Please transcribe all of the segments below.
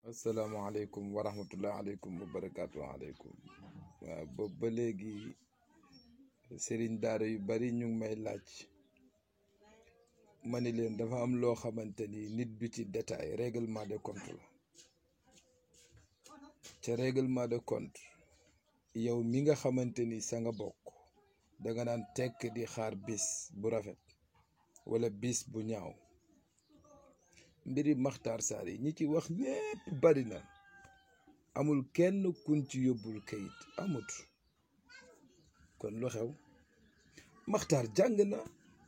asalaamaaleykum wa rahmatullah aleykum wa barakaatu aleykum waaw boobu ba léegi sëriñ daara yu bari ñu ngi may laaj ma ni leen dafa am loo xamante ni nit du ci détail règlement de compte la ca règlement de compte yow mi nga xamante ni sa nga bokk danga naan tekk di xaar bis bu rafet wala bis bu ñaaw mbiri Makhtar Sarr yi ñi ci wax ñépp bari na amul kenn kuñ ci yóbbul kayit amut kon lu xew Makhtar jàng na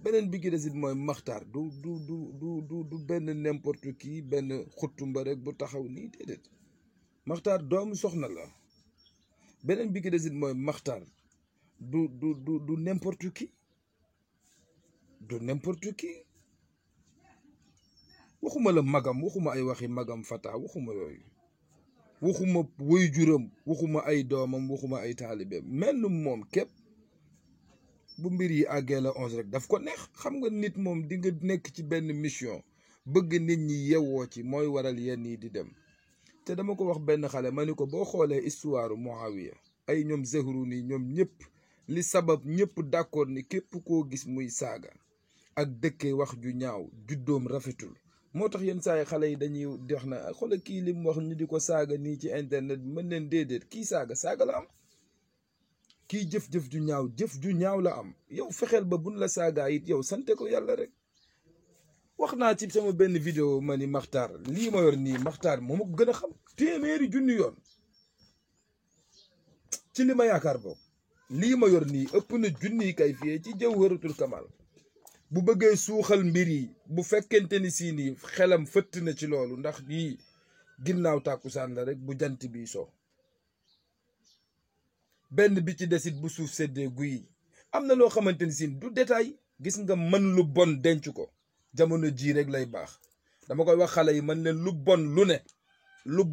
beneen bi gi desit mooy Makhtar du benn n'importe qui benn xuttumba rek bu taxaw nii déedéet Makhtar doomu soxna la beneen bi gi desit mooy Makhtar du n'importe qui waxuma la magam waxuma ay waxi magam fata waxuma yooyu waxuma woy juram waxuma ay doomam waxuma ay taalibeem mel moom képp bu mbir yi àggee la 11 rek daf ko neex xam nga nit moom di nga nekk ci benn mission bëgg nit ñi yewwoo ci mooy waral yenn yi di dem te dama ko wax benn xale ma ni ko boo xoolee histoire Muawiya ay ñoom Zahruni ñoom ñëpp li sabab ñëpp d'accord ni képp koo gis muy saaga ak dëkkee wax ju ñaaw juddoom rafetul moo tax yenn saa yi xale yi dañuy wax na xoolal kii li mu wax ñu di ko saaga nii ci internet bi mën leen déedéet kii saaga la am kii jëf-jëf ju ñaaw la am yow fexeel ba buñ la saagaa it yow sante ko yàlla rek wax naa ci sama benn vidéo ma ni Makhtar lii ma yor nii Makhtar moo ma ko gën a xam téeméeri junni yoon ci li ma yaakaar boobu lii ma yor nii ëpp na junni kay fiyee ci Jawharatul Kamal bu bëggee suuxal mbir yi bu fekkente ni si nii xelam fëtt na ci loolu ndax yii ginnaaw tàkkusaan la rek bu jant bi so benn bi ci desit bu suuf seddee guy am na loo xamante ni si du détail gis nga mën lu bon denc ko jamono jii rek lay baax dama koy wax xale yi man leen lu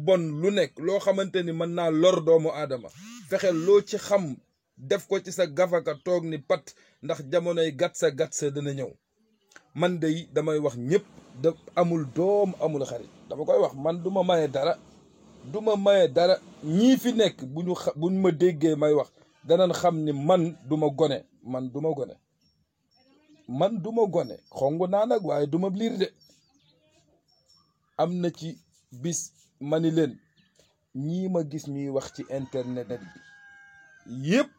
bon lu nekk loo xamante ni mën naa lor doomu aadama fexe loo ci xam def ko ci sa gafaka toog ni pat ndax jamonoy gat sa dana ñëw man de damay wax ñëpp da amul doom amul xarit dama koy wax man duma maye dara ñii fi nekk buñ ma déggee may wax danañ xam ni man duma gone xongu naa nag waaye duma liir de am na ci bis mani leen ñii ma gis ñuy wax ci internet bi yépp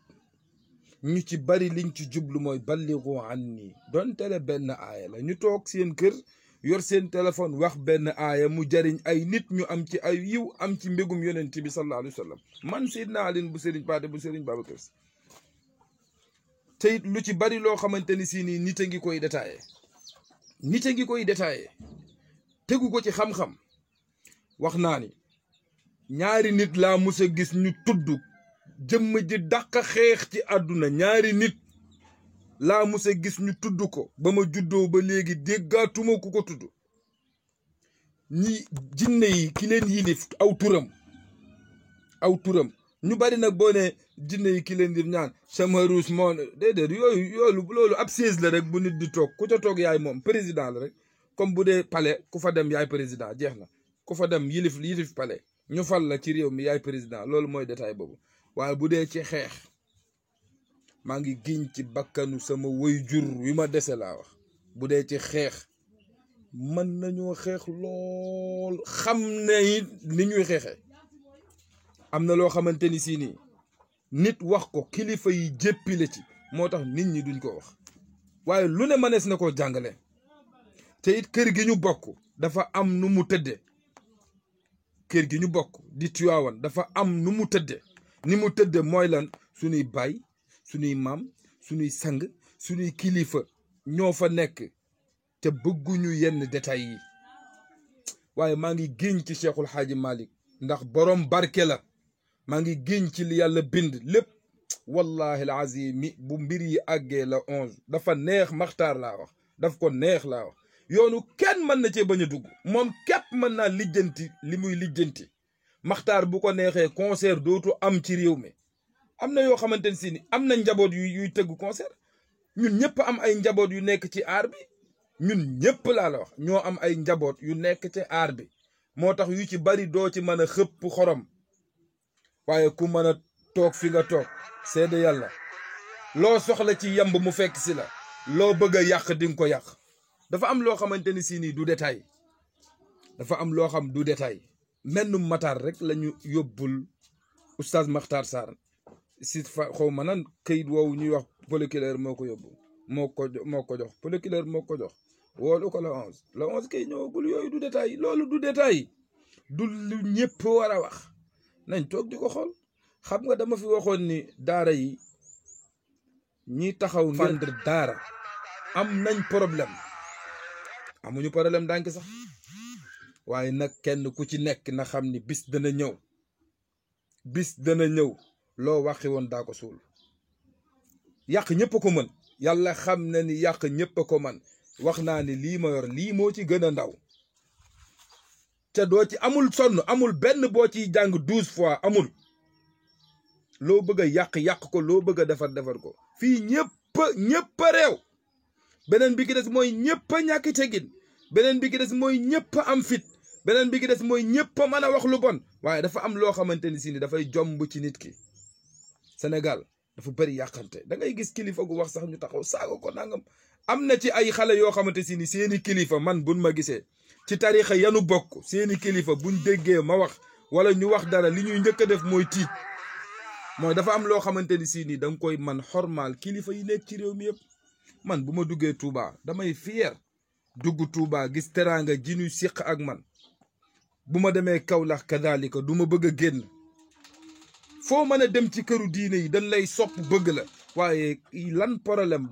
ñu ci bari liñ ci jublu mooy balligu anni doon tere benn aaya la ñu toog seen kër yor seen téléphone wax benn aaya mu jariñ ay nit ñu am ci ay yiw am ci mbégum yonent bi sallallahu alayhi wa sallam man Seydina Alin bu Serigne Paate bu Serigne Babacar Si te it lu ci bari loo xamante ni si nii nit a ngi koy détaillé tegu ko ci xam-xam wax naa ni ñaari nit laa mus a gis ñu tudd jëmm ji dàq xeex ci àdduna ñaari nit laa mus a gis ñu tudd ko ba ma juddoo ba léegi déggaatuma ku ko tudd ñi jinne yi ki leen yilif aw turam ñu bari nag boo ne jinne yi ki leen di ñaan sama ruus moo déedéet loolu ab siège la rek bu nit di toog ku ca toog yaay moom président la rek comme bu dee palais ku fa dem yaay président jeex na ku fa dem yilif palais ñu fal la ci réew mi yaay président loolu mooy détail boobu waaye bu dee ci xeex maa ngi giñ ci bakkanu sama waajur wi ma dese laa wax bu dee ci xeex mën nañoo xeex lool xam ne ni ñuy xeexee am na loo xamante ni si nii nit wax ko kilifa yi jéppile ci moo tax nit ñi duñ ko wax waaye lu ne mënees na koo jàngale te it kër gi ñu bokk dafa am nu mu tëdde kër gi ñu bokk di Tiwaawan dafa am nu mu tëdde ni mu tëdde mooy lan suñuy baay suñuy maam suñuy sang suñuy kilifa ñoo fa nekk te bëgguñu yenn détails yi waaye maa ngi génn ci Cheikhul Xaaji Malick ndax borom barke la maa ngi génn ci li yàlla bind lépp wallahi alazim mi bu mbir yi àggee la 11 dafa neex Makhtar laa wax daf ko neex laa wax yoonu kenn mën na cee bañ a dugg moom képp mën naa lijjanti li muy lijjanti Makhtar bu ko neexee concert dootu am ci réew mi am na yoo xamante ne si ni am na njaboot yuy tëgg concert ñun ñëpp am ay njaboot yu nekk ci aar bi ñun ñëpp laa la wax ñoo am ay njaboot yu nekk ci aar bi moo tax yu ci bari doo ci mën a xëpp xorom waaye ku mën a toog fi nga toog seede yàlla loo soxla ci yamb mu fekk si la loo bëgg a yàq di nga ko yàq dafa am loo xamante ni si nii du détail dafa am loo xam du détail mennum Matar rek lañu yóbbul oustaz Makhtar Sarr si fa xaw ma nan këyit woowu ñuy wax procureur moo ko yóbbu moo ko jox procureur moo ko jox woolu ko la 11 kay ñëwagul yooyu du détail loolu du détail du lu ñëpp war a wax nañ toog di ko xool xam nga dama fi waxoon ni daara yi ñi taxaw ngir daara am nañ problème amuñu problème dànk sax waaye nag kenn ku ci nekk na xam ni bis dana ñëw loo waxi woon daa ko suul yàq ñëpp a ko mën yàlla xam na ni yàq ñëpp a ko mën wax naa ni lii ma yor lii moo ci gën a ndaw te doo ci amul sonn amul benn boo ciy jàng 12 fois amul loo bëgg a yàq ko loo bëgg a defar ko fii ñëpp a réew beneen bi ki des mooy ñëpp a ñàkk teggin beneen bi ki des mooy ñëpp a am fit beneen bi ki des mooy ñëpp a mën a wax lu bon waaye dafa am loo xamante ni si ni dafay jomb ci nit ki Sénégal dafa bëri yàqante da ngay gis kilifa gu wax sax ñu taxaw saaga ko nangam am na ci ay xale yoo xamante si ni seeni kilifa man buñ ma gisee ci tarixa yanu bokk seeni kilifa buñ déggee ma wax wala ñu wax dara li ñuy njëkk a def mooy tiit mooy dafa am loo xamante ni si ni da nga koy man xormaal kilifa yi nekk ci réew mi yëpp man bu ma duggee Touba damay fier dugg Touba gis teraanga ji ñu siq ak man bu ma demee Kaolack kadalika du ma bëgg a génn foo mën a dem ci këru diine yi dañ lay sopp bëgg la waaye yan problème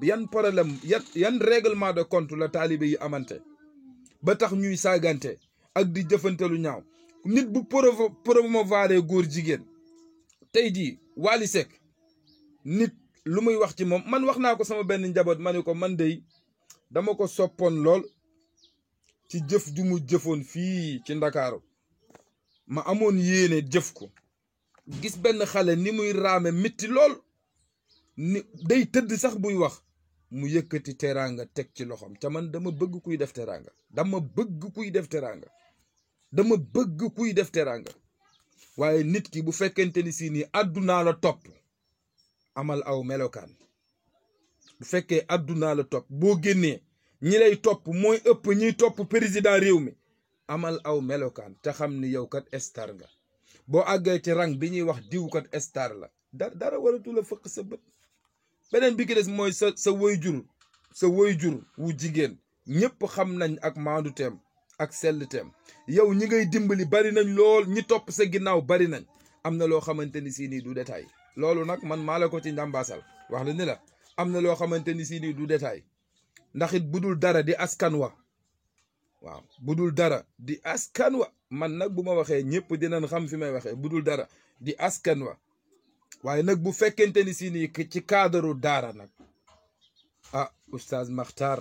yan règlement de compte la taalibe yi amante ba tax ñuy saagante ak di jëfante lu ñaaw nit bu promouvoir góor jigéen tey jii Wally Seck nit lu muy wax ci moom man wax naa ko sama benn njaboot ma ne ko man dey dama ko soppoon lool ci jëf ju mu jëfoon fii ci Ndakaaru ma amoon yéene jëf ko gis benn xale ni muy raame mitti lool ni day tëdd sax buy wax mu yëkkati teraanga teg ci loxoom te man dama bëgg kuy def teraanga dama bëgg kuy def teraanga waaye nit ki bu fekkente ni si ni àddunaa la topp amal aw melokaan bu fekkee àddunaa la topp boo génnee ñi lay topp mooy ëpp ñiy topp président réew mi amal aw melokaan te xam ni yow kat star nga boo àggee ci rang bi ñuy wax diw kat star la dara waratu la fëkk sa bët beneen bi ki des mooy sa woyjur wu jigéen ñëpp xam nañ ak maandu teem ak sell teem yow ñi ngay dimbali bari nañ lool ñi topp sa ginnaaw bari nañ am na loo xamante ni si nii du détail loolu nag man maa la ko ci njàmbaasal wax la ni la am na loo xamante ni si nii du détail ndax it budul dara di askan wa waaw budul dara di askan wa man nag bu ma waxee ñëpp dinañ xam fi may waxee budul dara di askan wa waaye nag bu fekkente ni si nii ci cadre daara nag oustaz Makhtar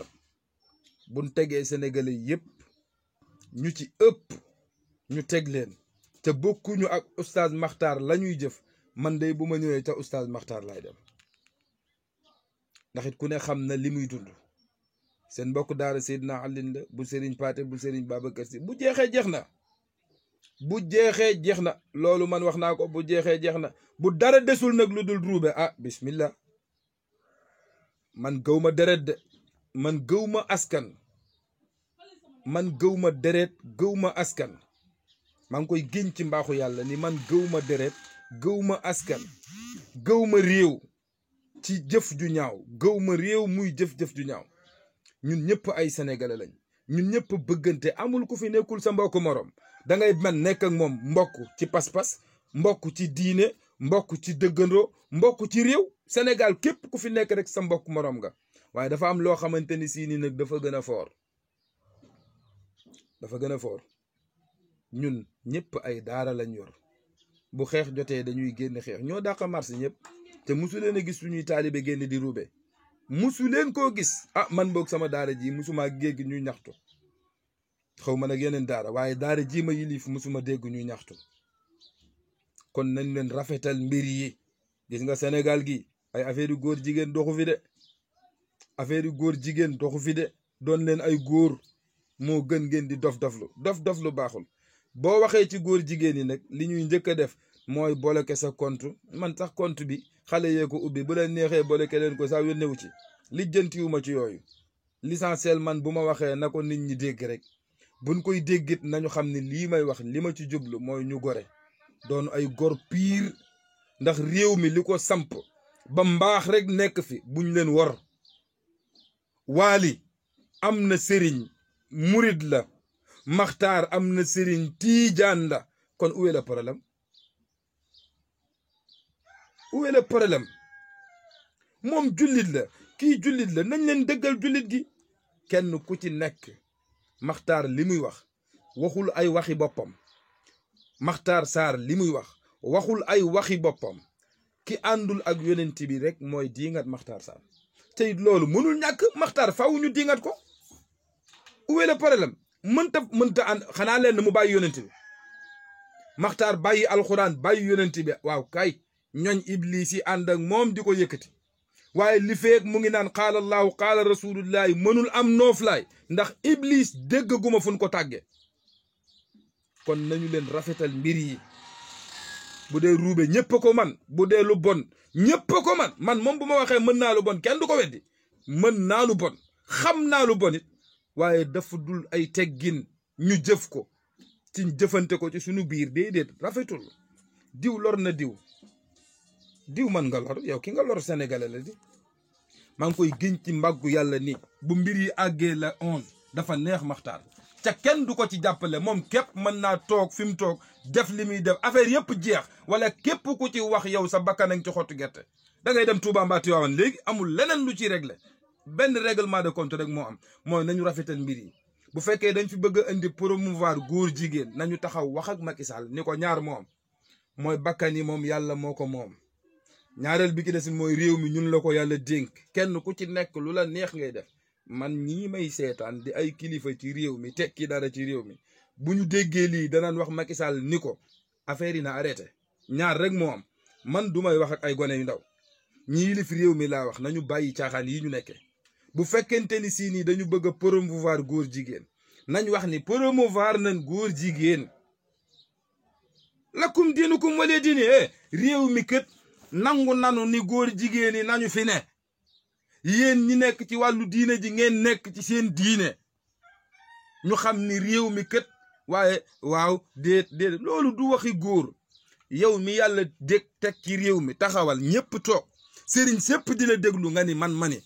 buñ tegee sénégalais yëpp ñu ci ëpp ñu teg leen te bokkuñu ak oustaz Makhtar la ñuy jëf man de bu ma ñëwee ca oustaz Makhtar lay dem ndax it ku ne xam na li muy dund seen mbokk daara Seydina Alioune la bu Serigne Paté bu Serigne Babacar Sy bu jeexee jeex na loolu man wax naa ko bu jeexee jeex na bu dara desul nag lu dul ruube bismillah man gëwma deret de man gëwma askan man gëwma deret gëwma askan maa ngi koy génn ci mbaaxu yàlla ni man gëwma deret gëwma askan gëwma réew ci jëf ju ñaaw gëwma réew muy jëf-jëf ju ñaaw ñun ñëpp ay sénégalais lañ ñun ñëpp bëggante amul ku fi nekkul sa mbokk morom da ngay man nekk ak moom mbokk ci pas-pas mbokk ci diine mbokk ci dëggandoo mbokk ci réew Sénégal képp ku fi nekk rek sa mbokk morom nga waaye dafa am loo xamante ni si ni nag dafa gën a foor ñun ñëpp ay daara lañ yor bu xeex jotee dañuy génn xeex ñoo dàq marché ñëpp te musu leen a gis suñuy taalibe génn di ruube musu leen koo gis man boog sama daara ji musuma dégg ñuy ñaxtu xaw ma nag yeneen daara waaye daara ji ma yilif musuma dégg ñuy ñaxtu kon nañ leen rafetal mbir yi gis nga Sénégal gi ay affaire yu góor jigéen doxu fi de doon leen ay góor moo gën ngeen di dof-doflu baaxul boo waxee ci góor jigéen yi nag li ñuy njëkk a def mooy bloqué sa compte man sax compte bi xale yee ko ubbi bu leen neexee bloqué leen ko sax yónnewu ci lijjantiwuma ci yooyu l'essentiel man bu ma waxee na ko nit ñi dégg rek buñ koy déggit nañu xam ne lii may wax li ma ci jublu mooy ñu gore doon ay gor piir ndax réew mi li ko samp ba mbaax rek nekk fi buñ leen wor Waali am na sëriñ murid la Maxtaar am na sëriñ tiijaan la kon où est le problème où est le problème moom jullit la kii jullit la nañ leen dëggal jullit gi kenn ku ci nekk Maxtaar li muy wax waxul ay waxi boppam Maxtaar Sarr li muy wax waxul ay waxi boppam ki àndul ak yonent bi rek mooy diingat Maxtaar Sarr te loolu mënul ñàkk Maxtaar faaw ñu diingat ko où est le problème mënta ànd xanaa leen mu bàyyi yonent bi Maxtaar bàyyi alxuraan bàyyi yonent bi waaw kay ñooñ iblis yi ànd ak moom di ko yëkkati waaye li feek mu ngi naan qaala allahu qaala rasulullahi mënul am nooflaay ndax iblis déggaguma fu ñu ko tàggee kon nañu leen rafetal mbir yi bu dee ruube ñëpp ko man bu dee lu bon ñëpp ko man moom bu ma waxee mën naa lu bon kenn du ko weddi mën naa lu bon xam naa lu bon it waaye dafa dul ay teggin ñu jëf ko ci jëfante ko ci suñu biir déedéet rafetul diw lor na diw man nga lor yow ki nga lor sénégalais la di maa ngi koy gën ci mbaggu yàlla ni bu mbir yi àggee la 11 dafa neex Maxtaar ca kenn du ko ci jàppale moom képp mën naa toog fi mu toog def li muy def affaire yëpp jeex wala képp ku ci wax yow sa bakkan ci xottu gerte da ngay dem Touba mbaa Tiwaawan léegi amul leneen lu ci réglé benn règlement de compte rek moo am mooy nañu rafetal mbir yi bu fekkee dañ fi bëgg a indi promouvoir góor jigéen nañu taxaw wax ak Macky Sall ni ko ñaar moom mooy bakkan yi moom yàlla moo ko moom ñaareel bi ki des mooy réew mi ñun la ko yàlla dénk kenn ku ci nekk lu la neex ngay def man ñii may seetaan di ay kilifa ci réew mi tekki dara ci réew mi bu ñu déggee lii danaan wax Macky Sall ni ko affaire yi na arrêté ñaar rek moo am man du may wax ak ay gone yu ndaw ñi yilif réew mi laa wax nañu bàyyi caaxaan yi ñu nekkee bu fekkente ni si nii dañu bëgg a promouvoir góor jigéen nañ wax ni promouvoir nañ góor jigéen lakum diinukum waliya diini réew mi kët nangu nanu ni góor jigéen yi nañu fi ne yéen ñi nekk ci wàllu diine ji ngeen nekk ci seen diine ñu xam ni réew mi kët waaye waaw déet loolu du waxi góor yow mi yàlla dég teg ci réew mi taxawal ñépp toog sëriñ sépp di la déglu nga ni man mani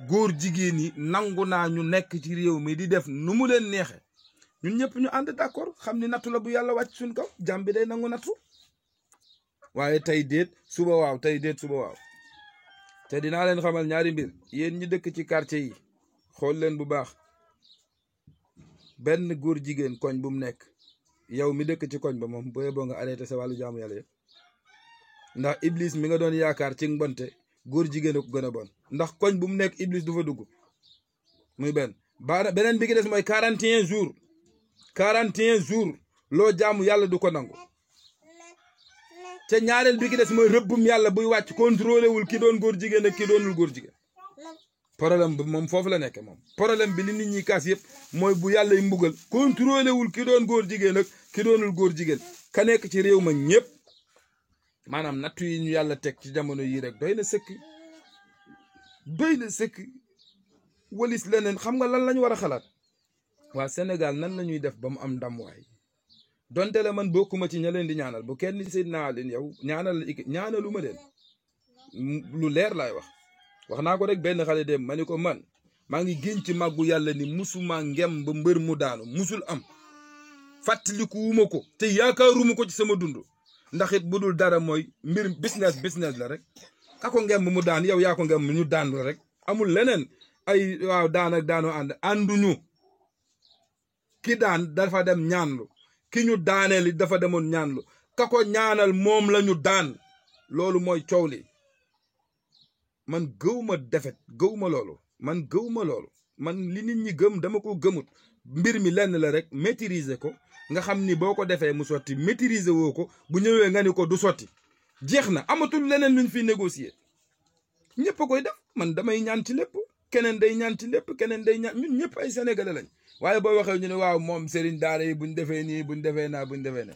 góor jigéen yi nangu naa ñu nekk ci réew mi di def nu mu leen neexe ñun ñëpp ñu ànd d'accord xam ni nattu la bu yàlla wàcc suñ kaw jàmm bi day nangu nattu waaye tey déet suba waaw tey déet suba waaw te dinaa leen xamal ñaari mbir yéen ñi dëkk ci quartier yi xool leen bu baax benn góor jigéen koñ bu mu nekk yow mi dëkk ci koñ ba moom booy boo nga arrêté sa wàllu jaamu yàlla yëpp ndax iblis mi nga doon yaakaar ci mbonte góor jigéen a ko gën a bon ndax koñ bu mu nekk iblis du fa dugg muy benn beneen bi ki des mooy 41 jours 41 jours loo jaamu yàlla du ko nangu te ñaareel bi ki des mooy rëbbum yàlla buy wàcc contrôlé wul ki doon góor jigéen ak ki doonul góor jigéen problème bi moom foofu la nekke moom problème bi li nit ñi kaas yëpp mooy bu yàlla y mbugal contrôlé wul ki doon góor jigéen ak ki doonul góor jigéen ka nekk ci réew ma ñëpp maanaam nattu yi ñu yàlla teg ci jamono yii rek doy na sëkk walis leneen xam nga lan lañu war a xalaat waa Sénégal nan la ñuy def ba mu am ndam waay donte la man bokkuma ci ña leen di ñaanal bu kenn Seydina leen yow ñaanalu ma leen lu leer laay wax naa ko rek benn xale dem ma ni ko man maa ngi génn ci màggu yàlla ni musuma ngem ba mbër mu daanu musul am fàttaliku wuma ko te yaakaaruma ko ci sama dund ndax it bu dul dara mooy mbir business la rek ka ko ngem mu daan yow yaa ko ngem ñu daan la rek amul leneen ay waaw daan ak daanoo ànduñu ki daan dafa dem ñaanlu ki ñu daaneel dafa demoon ñaanlu ka ko ñaanal moom la ñu daan loolu mooy coow li man gëwuma defet gëwuma loolu man li nit ñi gëm dama ko gëmut mbir mi lenn la rek maîtriser ko nga xam ni boo ko defee mu sotti maîtriser woo ko bu ñëwee nga ni ko du sotti jeex na amatul leneen luñ fi négocier ñëpp a koy def man damay ñaan ci lépp keneen day ñaan ci lépp keneen day ñaan ñun ñëpp ay sénégalais lañ waaye boo waxee ñu ne waaw moom sëriñ daara yi buñ defee nii buñ defee naa buñ defee ne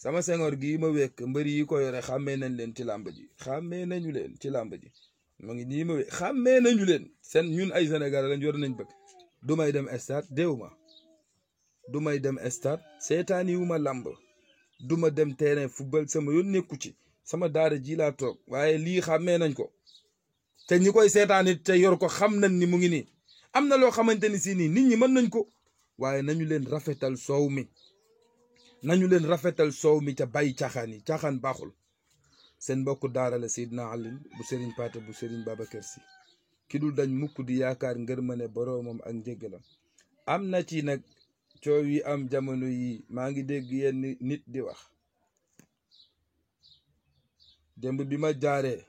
sama sengoor gii ma wekk mbër yi ko yore xàmmee nañ leen ci làmb ji xàmmee nañu leen ci làmb ji ma ngi nii ma wekk xàmmee nañu leen seen ñun ay Sénégal lañ yor nañ bëgg du may dem stade déew ma du may dem stade seetaani wu ma làmb du ma dem terrain football sama yoon nekku ci sama daara ji laa toog waaye lii xàmmee nañ ko te ñi koy seetaan it te yor ko xam nañ ni mu ngi nii am na loo xamante ni si nii nit ñi mën nañ ko waaye nañu leen rafetal soow mi nañu leen rafetal soow mi ca bàyyi caaxaan yi caaxaan baaxul seen mbokku daara la Seydina Alioune bu Serigne Pathé bu Serigne Babacar Sy ki dul dañ mukk di yaakaar ngërmane boroomam ak njëggalam am na ci nag coow yi am jamono yi maa ngi dégg yenn nit di wax démb bi ma jaaree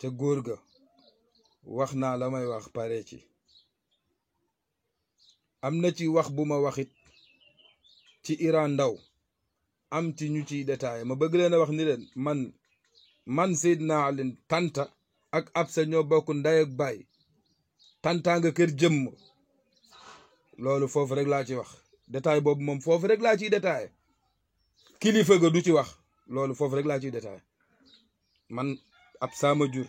ca góor ga wax naa la may wax pare ci am na ci wax bu ma waxit ci Iran Ndaw am ci ñu ciy détaillé ma bëgg leen a wax ni leen man Seydina Alioune tanta ak Absa ñoo bokk nday ak baay tanta nga kër jëmm loolu foofu rek laa ci wax détail boobu moom foofu rek laa ciy détaillé kilifa ga du ci wax loolu foofu rek laa ciy détaillé man Absa ma jur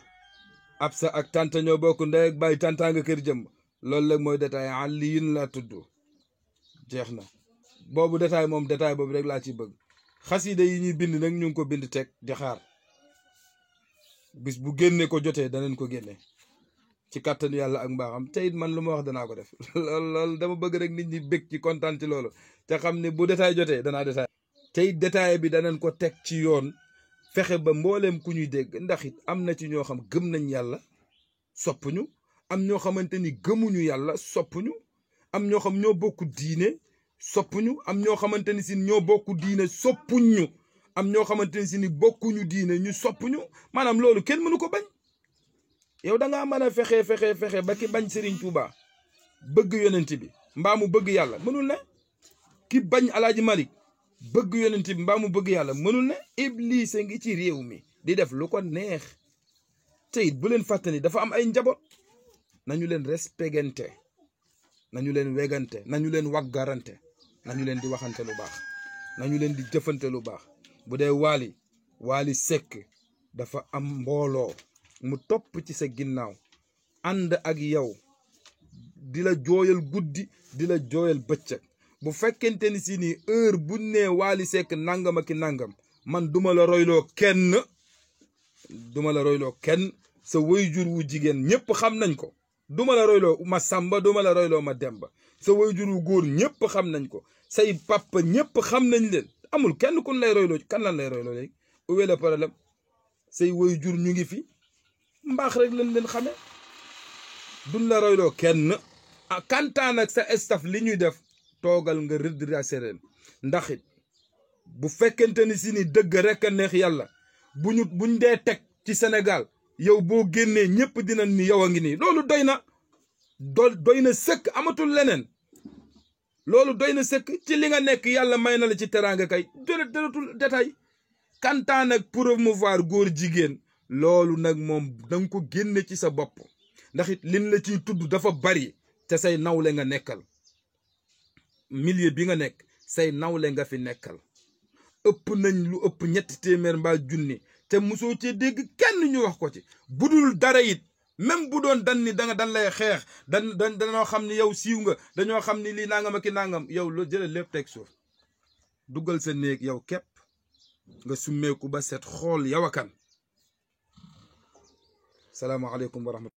Absa ak tanta ñoo bokk nday ak baay tanta nga kër jëmm loolu rek mooy détaillé Alioune laa tudd jeex na boobu détail moom détail boobu rek laa ci bëgg xasida yi ñuy bind nag ñu ngi ko bind teg di xaar bis bu génne ko jotee danañ ko génne ci kàttanu yàlla ak mbaaxam te it man lu ma wax danaa ko def loolu dama bëgg rek nit ñi bég ci kontaan ci loolu te xam ne bu détail jotee danaa détail te it détail bi danañ ko teg ci yoon fexe ba mbooleem ku ñuy dégg ndax it am na ci ñoo xam gëm nañ yàlla soppuñu am ñoo xamante ni gëmuñu yàlla soppuñu am ñoo xam ñoo bokk diine soppuñu am ñoo xamante ni si ñoo bokku diine soppuñu am ñoo xamante ni si ni bokkuñu diine ñu soppuñu maanaam loolu kenn mënu ko bañ yow da ngaa mën a fexe ba ki bañ Serigne Touba bëgg yonent bi mbaa mu bëgg yàlla mënul ne ki bañ Alaaji Malik bëgg yonent bi mbaa mu bëgg yàlla mënul ne Iblis ngi ci réew mi di def lu ko neex te it bu leen fàttali dafa am ay njaboot nañu leen respectante nañu leen wegante nañu leen waggarante nañu leen di waxante lu baax nañu leen di jëfante lu baax bu dee Wally Seck dafa am mbooloo mu topp ci sa ginnaaw ànd ak yow di la jooyal guddi di la jooyal bëccëg bu fekkente ni si ni heure bu nee Wally Seck nangam ak nangam man duma la royloo kenn sa waajur wu jigéen ñëpp xam nañ ko duma la royloo ma samba duma la royloo ma demba sa waajur wu góor ñëpp xam nañ ko say papa ñëpp xam nañ leen amul kenn kun lay royloo kan lan lay royloo léegi où est le problème say waajur ñu ngi fi mbaax rek lañ leen xame duñ la royloo kenn kantaan ak sa staff li ñuy def toogal nga redresser leen ndax it bu fekkente ni si ni dëgg rek a neex yàlla buñ dee teg ci Sénégal yow boo génnee ñëpp dinañ ni yow a ngi nii loolu doy na sëkk amatul leneen loolu doy na sëkk ci li nga nekk yàlla may na la ci teraanga kay jëratul détail kantaan ak promouvoir góor jigéen loolu nag moom danga ko génne ci sa bopp ndax it liñ la ciy tudd dafa bari te say nawle nga nekkal milieu bi nga nekk say nawle nga fi nekkal ëpp nañ lu ëpp 300 mbaa junni te mosoo cee dégg kenn ñu wax ko ci budul dara it même bu doon dan ni dan lay xeex dañoo xam ni yow siiw nga dañoo xam ni lii nangam ak nangam yow loo jëlee lépp teg suuf duggal sa néeg yow képp nga summeeku ba set xool yow akan salaamaaleykum wa rahmatulah